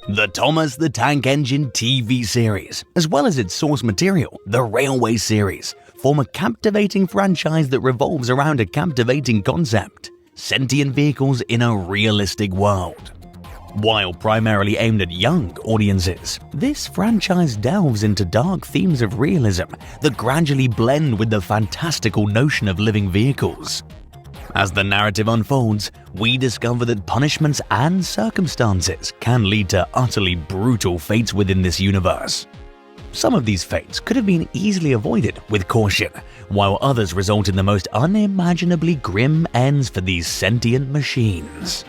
The Thomas the Tank Engine TV series, as well as its source material, the Railway series, form a captivating franchise that revolves around a captivating concept: sentient vehicles in a realistic world. While primarily aimed at young audiences, this franchise delves into dark themes of realism that gradually blend with the fantastical notion of living vehicles. As the narrative unfolds, we discover that punishments and circumstances can lead to utterly brutal fates within this universe. Some of these fates could have been easily avoided with caution, while others result in the most unimaginably grim ends for these sentient machines.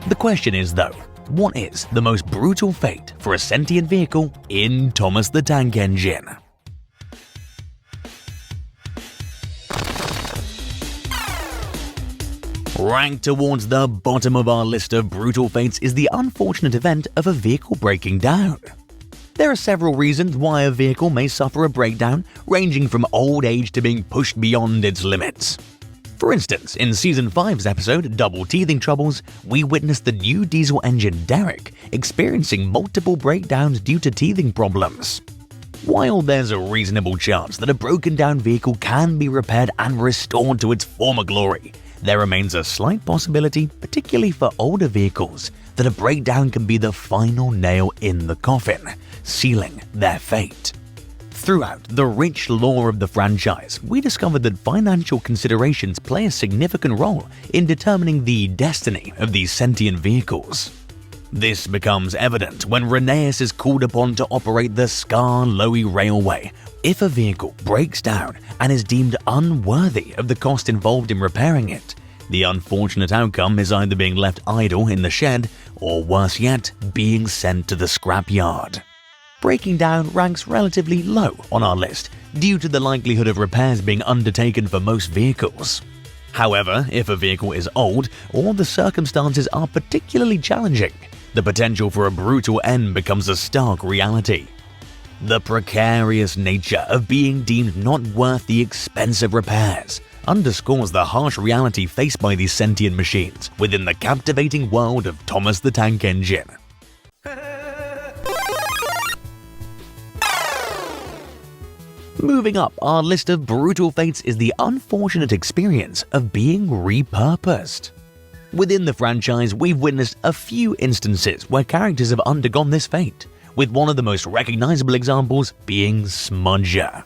The question is, though, what is the most brutal fate for a sentient vehicle in Thomas the Tank Engine? Ranked towards the bottom of our list of brutal fates is the unfortunate event of a vehicle breaking down. There are several reasons why a vehicle may suffer a breakdown, ranging from old age to being pushed beyond its limits. For instance, in Season 5's episode, Double Teething Troubles, we witnessed the new diesel engine Derek experiencing multiple breakdowns due to teething problems. While there's a reasonable chance that a broken down vehicle can be repaired and restored to its former glory, there remains a slight possibility, particularly for older vehicles, that a breakdown can be the final nail in the coffin, sealing their fate. Throughout the rich lore of the franchise, we discovered that financial considerations play a significant role in determining the destiny of these sentient vehicles. This becomes evident when Rheneas is called upon to operate the Scar-Loey Railway. If a vehicle breaks down and is deemed unworthy of the cost involved in repairing it, the unfortunate outcome is either being left idle in the shed or, worse yet, being sent to the scrapyard. Breaking down ranks relatively low on our list due to the likelihood of repairs being undertaken for most vehicles. However, if a vehicle is old or the circumstances are particularly challenging, the potential for a brutal end becomes a stark reality. The precarious nature of being deemed not worth the expense of repairs underscores the harsh reality faced by these sentient machines within the captivating world of Thomas the Tank Engine. Moving up our list of brutal fates is the unfortunate experience of being repurposed. Within the franchise, we've witnessed a few instances where characters have undergone this fate, with one of the most recognizable examples being Smudger.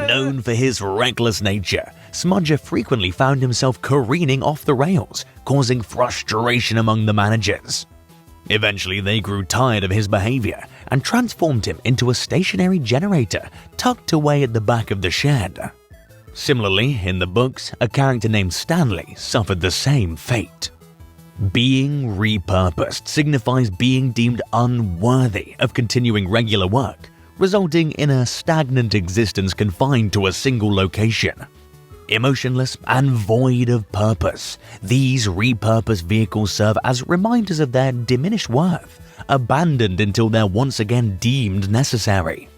Known for his reckless nature, Smudger frequently found himself careening off the rails, causing frustration among the managers. Eventually, they grew tired of his behavior and transformed him into a stationary generator tucked away at the back of the shed. Similarly, in the books, a character named Stanley suffered the same fate. Being repurposed signifies being deemed unworthy of continuing regular work, resulting in a stagnant existence confined to a single location. Emotionless and void of purpose, these repurposed vehicles serve as reminders of their diminished worth, abandoned until they're once again deemed necessary.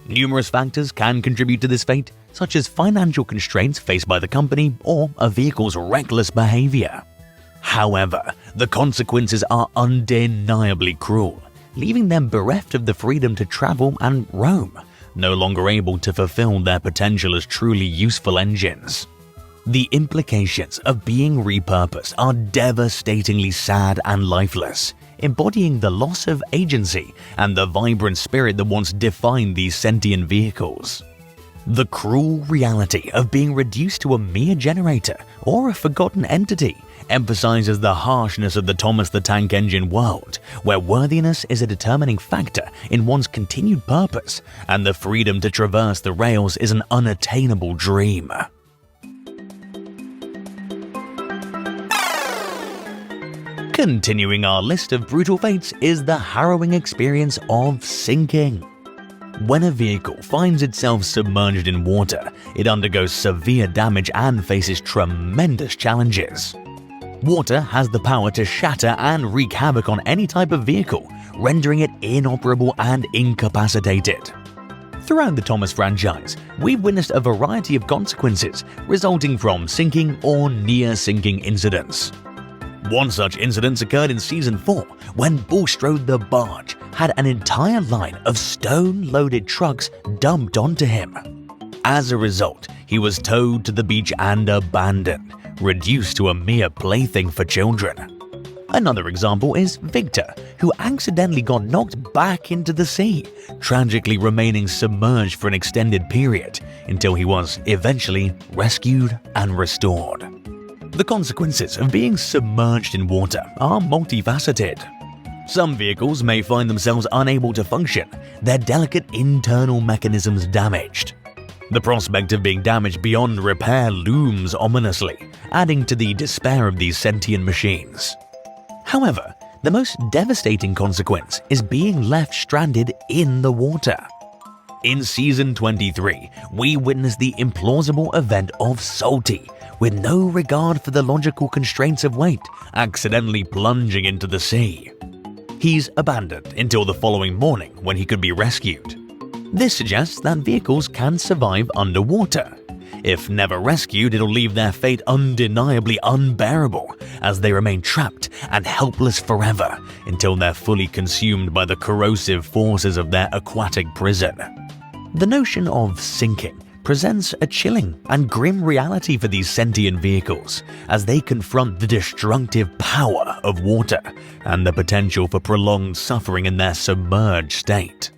Numerous factors can contribute to this fate, such as financial constraints faced by the company or a vehicle's reckless behavior. However, the consequences are undeniably cruel, leaving them bereft of the freedom to travel and roam, no longer able to fulfill their potential as truly useful engines. The implications of being repurposed are devastatingly sad and lifeless, embodying the loss of agency and the vibrant spirit that once defined these sentient vehicles. The cruel reality of being reduced to a mere generator or a forgotten entity emphasizes the harshness of the Thomas the Tank Engine world, where worthiness is a determining factor in one's continued purpose, and the freedom to traverse the rails is an unattainable dream. Continuing our list of brutal fates is the harrowing experience of sinking. When a vehicle finds itself submerged in water, it undergoes severe damage and faces tremendous challenges. Water has the power to shatter and wreak havoc on any type of vehicle, rendering it inoperable and incapacitated. Throughout the Thomas franchise, we've witnessed a variety of consequences resulting from sinking or near-sinking incidents. One such incident occurred in Season 4 when Bulstrode the Barge had an entire line of stone-loaded trucks dumped onto him. As a result, he was towed to the beach and abandoned, reduced to a mere plaything for children. Another example is Victor, who accidentally got knocked back into the sea, tragically remaining submerged for an extended period until he was eventually rescued and restored. The consequences of being submerged in water are multifaceted. Some vehicles may find themselves unable to function, their delicate internal mechanisms damaged. The prospect of being damaged beyond repair looms ominously, adding to the despair of these sentient machines. However, the most devastating consequence is being left stranded in the water. In Season 23, we witness the implausible event of Salty, with no regard for the logical constraints of weight, accidentally plunging into the sea. He's abandoned until the following morning when he could be rescued. This suggests that vehicles can survive underwater. If never rescued, it'll leave their fate undeniably unbearable, as they remain trapped and helpless forever until they're fully consumed by the corrosive forces of their aquatic prison. The notion of sinking presents a chilling and grim reality for these sentient vehicles as they confront the destructive power of water and the potential for prolonged suffering in their submerged state.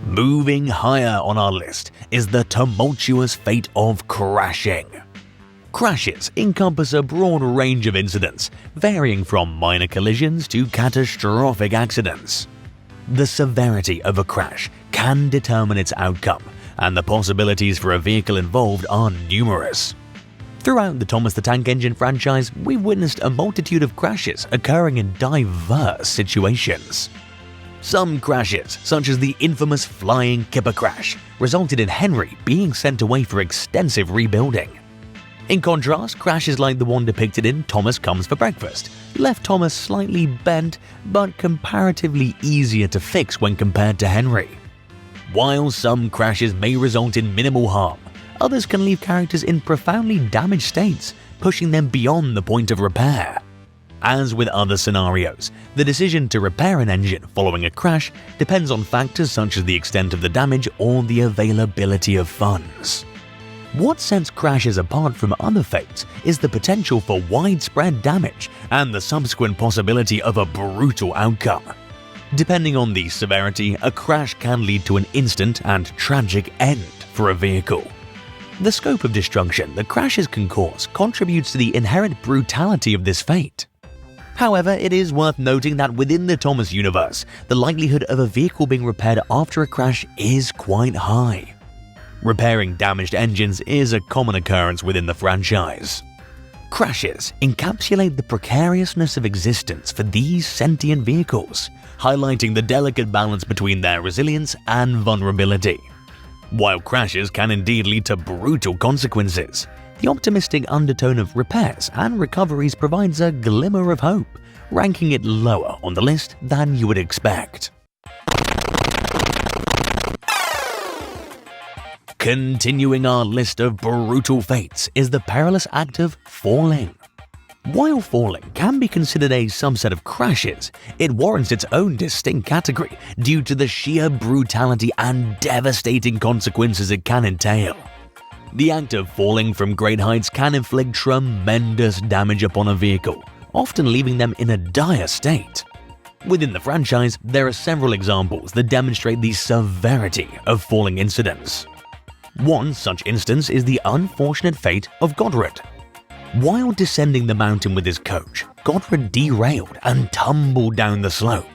Moving higher on our list is the tumultuous fate of crashing. Crashes encompass a broad range of incidents, varying from minor collisions to catastrophic accidents. The severity of a crash can determine its outcome, and the possibilities for a vehicle involved are numerous. Throughout the Thomas the Tank Engine franchise, we've witnessed a multitude of crashes occurring in diverse situations. Some crashes, such as the infamous Flying Kipper crash, resulted in Henry being sent away for extensive rebuilding. In contrast, crashes like the one depicted in Thomas Comes for Breakfast left Thomas slightly bent but comparatively easier to fix when compared to Henry. While some crashes may result in minimal harm, others can leave characters in profoundly damaged states, pushing them beyond the point of repair. As with other scenarios, the decision to repair an engine following a crash depends on factors such as the extent of the damage or the availability of funds. What sets crashes apart from other fates is the potential for widespread damage and the subsequent possibility of a brutal outcome. Depending on the severity, a crash can lead to an instant and tragic end for a vehicle. The scope of destruction that crashes can cause contributes to the inherent brutality of this fate. However, it is worth noting that within the Thomas universe, the likelihood of a vehicle being repaired after a crash is quite high. Repairing damaged engines is a common occurrence within the franchise. Crashes encapsulate the precariousness of existence for these sentient vehicles, highlighting the delicate balance between their resilience and vulnerability. While crashes can indeed lead to brutal consequences, the optimistic undertone of repairs and recoveries provides a glimmer of hope, ranking it lower on the list than you would expect. Continuing our list of brutal fates is the perilous act of falling. While falling can be considered a subset of crashes, it warrants its own distinct category due to the sheer brutality and devastating consequences it can entail. The act of falling from great heights can inflict tremendous damage upon a vehicle, often leaving them in a dire state. Within the franchise, there are several examples that demonstrate the severity of falling incidents. One such instance is the unfortunate fate of Godred. While descending the mountain with his coach, Godred derailed and tumbled down the slope.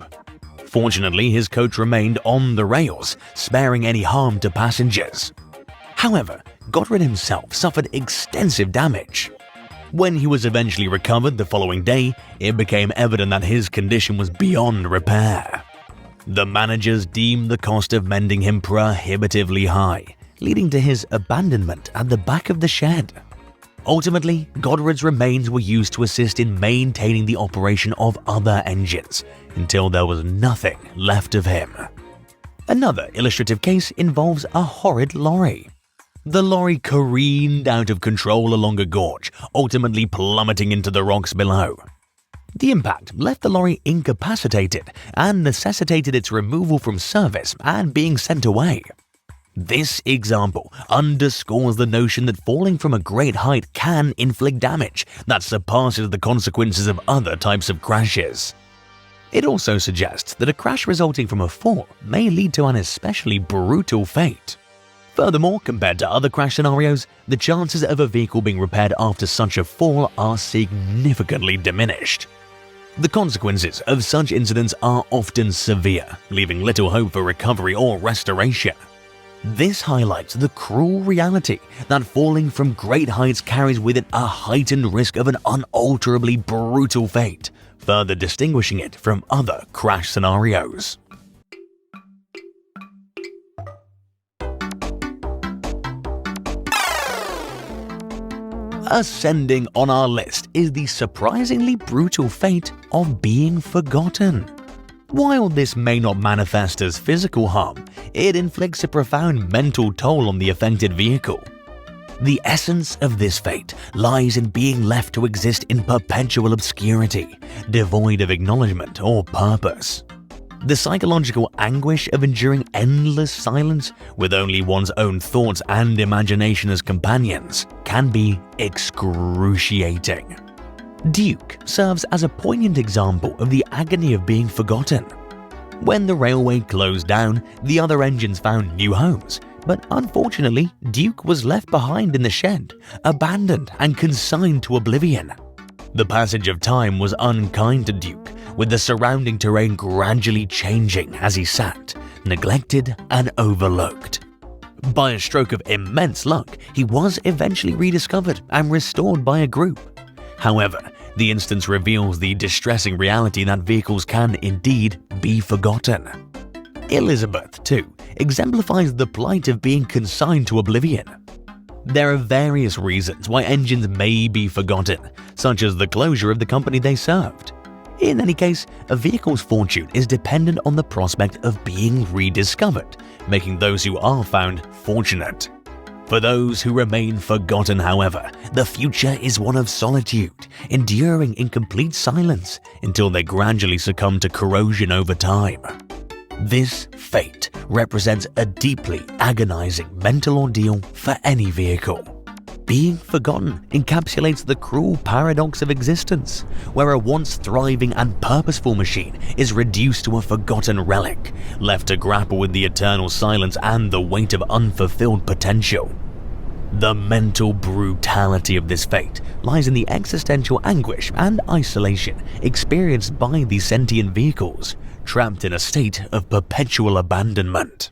Fortunately, his coach remained on the rails, sparing any harm to passengers. However, Godred himself suffered extensive damage. When he was eventually recovered the following day, it became evident that his condition was beyond repair. The managers deemed the cost of mending him prohibitively high, leading to his abandonment at the back of the shed. Ultimately, Godred's remains were used to assist in maintaining the operation of other engines, until there was nothing left of him. Another illustrative case involves a horrid lorry. The lorry careened out of control along a gorge, ultimately plummeting into the rocks below. The impact left the lorry incapacitated and necessitated its removal from service and being sent away. This example underscores the notion that falling from a great height can inflict damage that surpasses the consequences of other types of crashes. It also suggests that a crash resulting from a fall may lead to an especially brutal fate. Furthermore, compared to other crash scenarios, the chances of a vehicle being repaired after such a fall are significantly diminished. The consequences of such incidents are often severe, leaving little hope for recovery or restoration. This highlights the cruel reality that falling from great heights carries with it a heightened risk of an unalterably brutal fate, further distinguishing it from other crash scenarios. Ascending on our list is the surprisingly brutal fate of being forgotten. While this may not manifest as physical harm, it inflicts a profound mental toll on the affected vehicle. The essence of this fate lies in being left to exist in perpetual obscurity, devoid of acknowledgement or purpose. The psychological anguish of enduring endless silence with only one's own thoughts and imagination as companions can be excruciating. Duke serves as a poignant example of the agony of being forgotten. When the railway closed down, the other engines found new homes, but unfortunately, Duke was left behind in the shed, abandoned and consigned to oblivion. The passage of time was unkind to Duke, with the surrounding terrain gradually changing as he sat, neglected and overlooked. By a stroke of immense luck, he was eventually rediscovered and restored by a group. However, the instance reveals the distressing reality that vehicles can indeed be forgotten. Elizabeth, too, exemplifies the plight of being consigned to oblivion. There are various reasons why engines may be forgotten, such as the closure of the company they served. In any case, a vehicle's fortune is dependent on the prospect of being rediscovered, making those who are found fortunate. For those who remain forgotten, however, the future is one of solitude, enduring in complete silence until they gradually succumb to corrosion over time. This fate represents a deeply agonizing mental ordeal for any vehicle. Being forgotten encapsulates the cruel paradox of existence, where a once thriving and purposeful machine is reduced to a forgotten relic, left to grapple with the eternal silence and the weight of unfulfilled potential. The mental brutality of this fate lies in the existential anguish and isolation experienced by these sentient vehicles, trapped in a state of perpetual abandonment.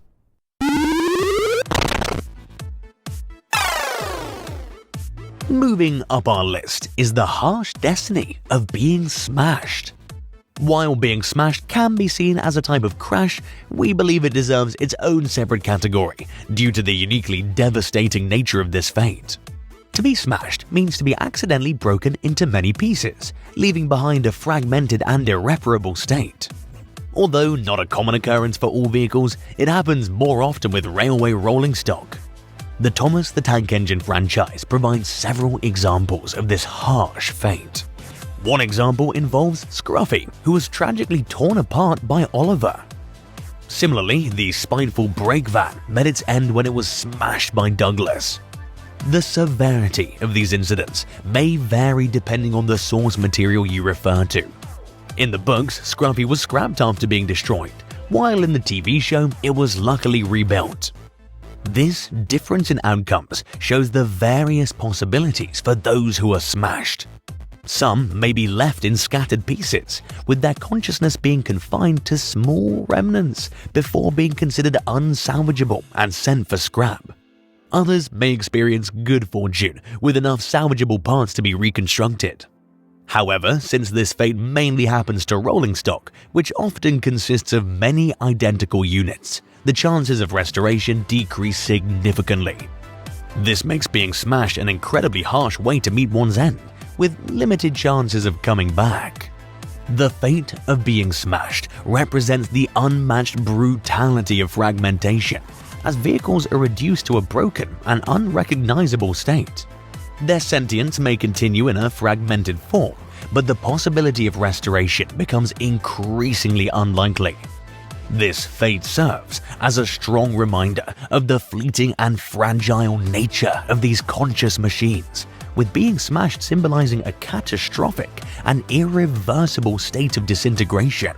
Moving up our list is the harsh destiny of being smashed. While being smashed can be seen as a type of crash, we believe it deserves its own separate category due to the uniquely devastating nature of this fate. To be smashed means to be accidentally broken into many pieces, leaving behind a fragmented and irreparable state. Although not a common occurrence for all vehicles, it happens more often with railway rolling stock. The Thomas the Tank Engine franchise provides several examples of this harsh fate. One example involves Scruffy, who was tragically torn apart by Oliver. Similarly, the spiteful brake van met its end when it was smashed by Douglas. The severity of these incidents may vary depending on the source material you refer to. In the books, Scruffy was scrapped after being destroyed, while in the TV show, it was luckily rebuilt. This difference in outcomes shows the various possibilities for those who are smashed. Some may be left in scattered pieces, with their consciousness being confined to small remnants before being considered unsalvageable and sent for scrap. Others may experience good fortune with enough salvageable parts to be reconstructed. However, since this fate mainly happens to rolling stock, which often consists of many identical units, the chances of restoration decrease significantly. This makes being smashed an incredibly harsh way to meet one's end, with limited chances of coming back. The fate of being smashed represents the unmatched brutality of fragmentation, as vehicles are reduced to a broken and unrecognizable state. Their sentience may continue in a fragmented form, but the possibility of restoration becomes increasingly unlikely. This fate serves as a strong reminder of the fleeting and fragile nature of these conscious machines, with being smashed symbolizing a catastrophic and irreversible state of disintegration.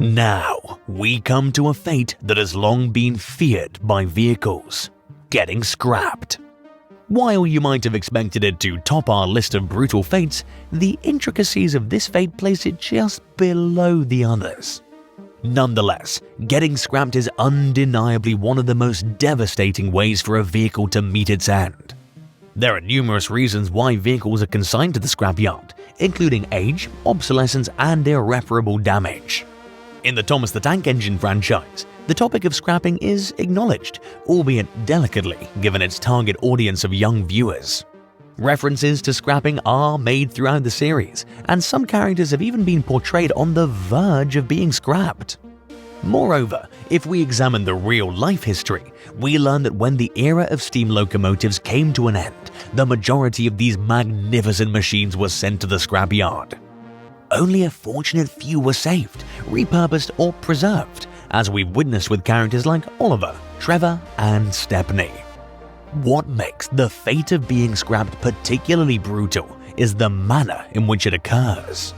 Now, we come to a fate that has long been feared by vehicles: getting scrapped. While you might have expected it to top our list of brutal fates, the intricacies of this fate place it just below the others. Nonetheless, getting scrapped is undeniably one of the most devastating ways for a vehicle to meet its end. There are numerous reasons why vehicles are consigned to the scrapyard, including age, obsolescence, and irreparable damage. In the Thomas the Tank Engine franchise, the topic of scrapping is acknowledged, albeit delicately given its target audience of young viewers. References to scrapping are made throughout the series, and some characters have even been portrayed on the verge of being scrapped. Moreover, if we examine the real-life history, we learn that when the era of steam locomotives came to an end, the majority of these magnificent machines were sent to the scrapyard. Only a fortunate few were saved, repurposed, or preserved, as we've witnessed with characters like Oliver, Trevor, and Stepney. What makes the fate of being scrapped particularly brutal is the manner in which it occurs.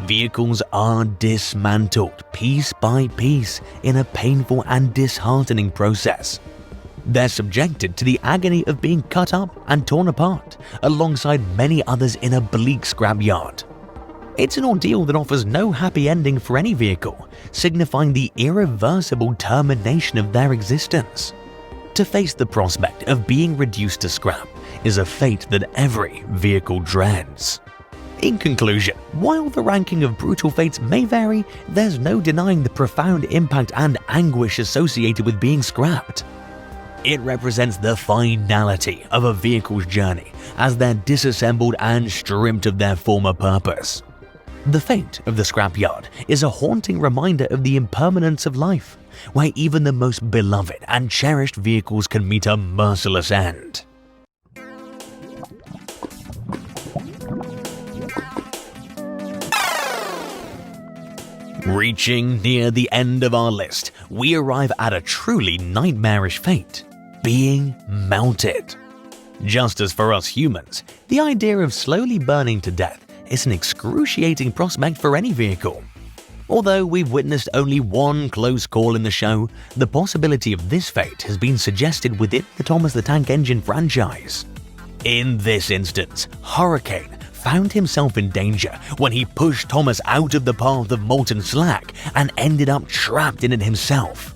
Vehicles are dismantled piece by piece in a painful and disheartening process. They're subjected to the agony of being cut up and torn apart, alongside many others in a bleak scrapyard. It's an ordeal that offers no happy ending for any vehicle, signifying the irreversible termination of their existence. To face the prospect of being reduced to scrap is a fate that every vehicle dreads. In conclusion, while the ranking of brutal fates may vary, there's no denying the profound impact and anguish associated with being scrapped. It represents the finality of a vehicle's journey as they're disassembled and stripped of their former purpose. The fate of the scrapyard is a haunting reminder of the impermanence of life, where even the most beloved and cherished vehicles can meet a merciless end. Reaching near the end of our list, we arrive at a truly nightmarish fate: being melted. Just as for us humans, the idea of slowly burning to death is an excruciating prospect for any vehicle. Although we've witnessed only one close call in the show, the possibility of this fate has been suggested within the Thomas the Tank Engine franchise. In this instance, Hurricane found himself in danger when he pushed Thomas out of the path of molten slag and ended up trapped in it himself.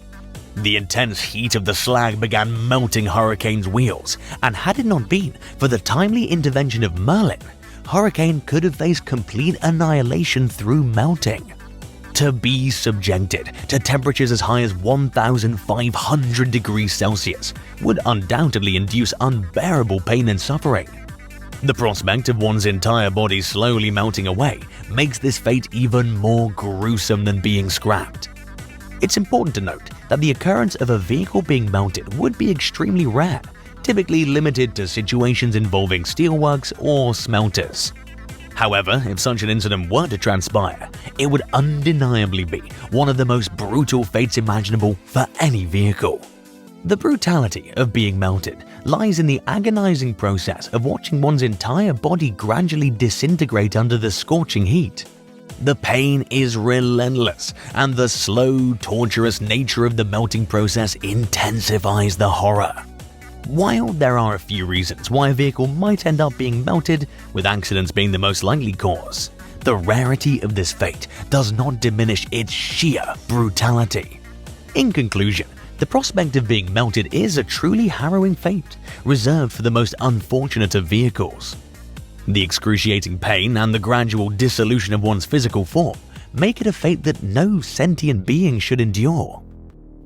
The intense heat of the slag began melting Hurricane's wheels, and had it not been for the timely intervention of Merlin, Hurricane could have faced complete annihilation through melting. To be subjected to temperatures as high as 1,500 degrees Celsius would undoubtedly induce unbearable pain and suffering. The prospect of one's entire body slowly melting away makes this fate even more gruesome than being scrapped. It's important to note that the occurrence of a vehicle being melted would be extremely rare, typically limited to situations involving steelworks or smelters. However, if such an incident were to transpire, it would undeniably be one of the most brutal fates imaginable for any vehicle. The brutality of being melted lies in the agonizing process of watching one's entire body gradually disintegrate under the scorching heat. The pain is relentless, and the slow, torturous nature of the melting process intensifies the horror. While there are a few reasons why a vehicle might end up being melted, with accidents being the most likely cause, the rarity of this fate does not diminish its sheer brutality. In conclusion, the prospect of being melted is a truly harrowing fate, reserved for the most unfortunate of vehicles. The excruciating pain and the gradual dissolution of one's physical form make it a fate that no sentient being should endure.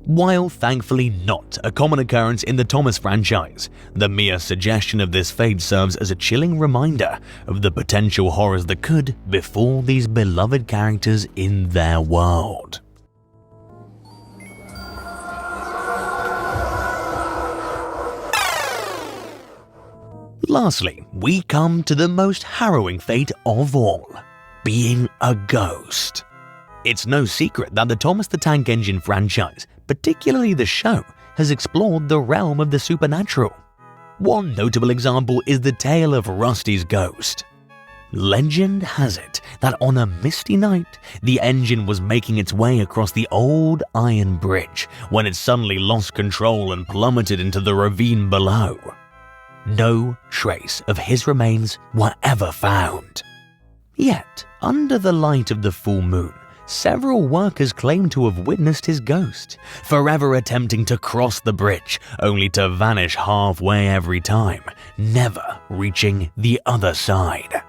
While thankfully not a common occurrence in the Thomas franchise, the mere suggestion of this fate serves as a chilling reminder of the potential horrors that could befall these beloved characters in their world. Lastly, we come to the most harrowing fate of all, being a ghost. It's no secret that the Thomas the Tank Engine franchise, particularly the show, has explored the realm of the supernatural. One notable example is the tale of Rusty's ghost. Legend has it that on a misty night, the engine was making its way across the old iron bridge when it suddenly lost control and plummeted into the ravine below. No trace of his remains were ever found. Yet, under the light of the full moon, several workers claim to have witnessed his ghost, forever attempting to cross the bridge, only to vanish halfway every time, never reaching the other side.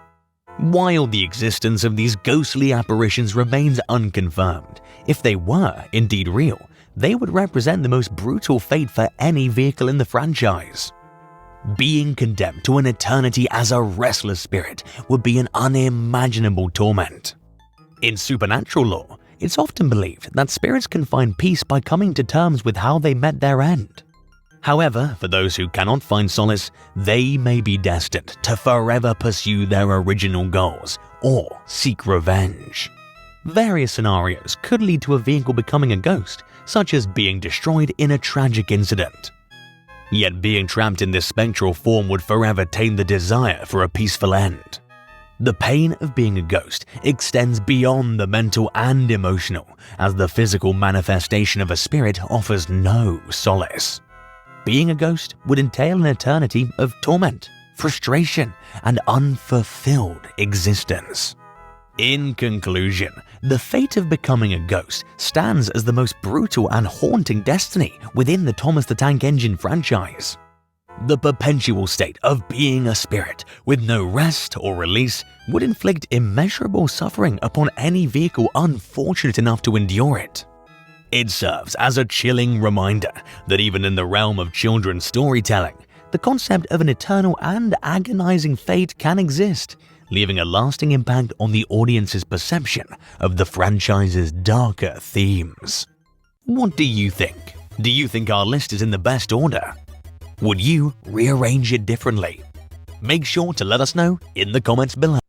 While the existence of these ghostly apparitions remains unconfirmed, if they were indeed real, they would represent the most brutal fate for any vehicle in the franchise. Being condemned to an eternity as a restless spirit would be an unimaginable torment. In supernatural lore, it's often believed that spirits can find peace by coming to terms with how they met their end. However, for those who cannot find solace, they may be destined to forever pursue their original goals or seek revenge. Various scenarios could lead to a vehicle becoming a ghost, such as being destroyed in a tragic incident. Yet being trapped in this spectral form would forever tame the desire for a peaceful end. The pain of being a ghost extends beyond the mental and emotional, as the physical manifestation of a spirit offers no solace. Being a ghost would entail an eternity of torment, frustration, and unfulfilled existence. In conclusion, the fate of becoming a ghost stands as the most brutal and haunting destiny within the Thomas the Tank Engine franchise. The perpetual state of being a spirit with no rest or release would inflict immeasurable suffering upon any vehicle unfortunate enough to endure it. It serves as a chilling reminder that even in the realm of children's storytelling, the concept of an eternal and agonizing fate can exist, leaving a lasting impact on the audience's perception of the franchise's darker themes. What do you think? Do you think our list is in the best order? Would you rearrange it differently? Make sure to let us know in the comments below.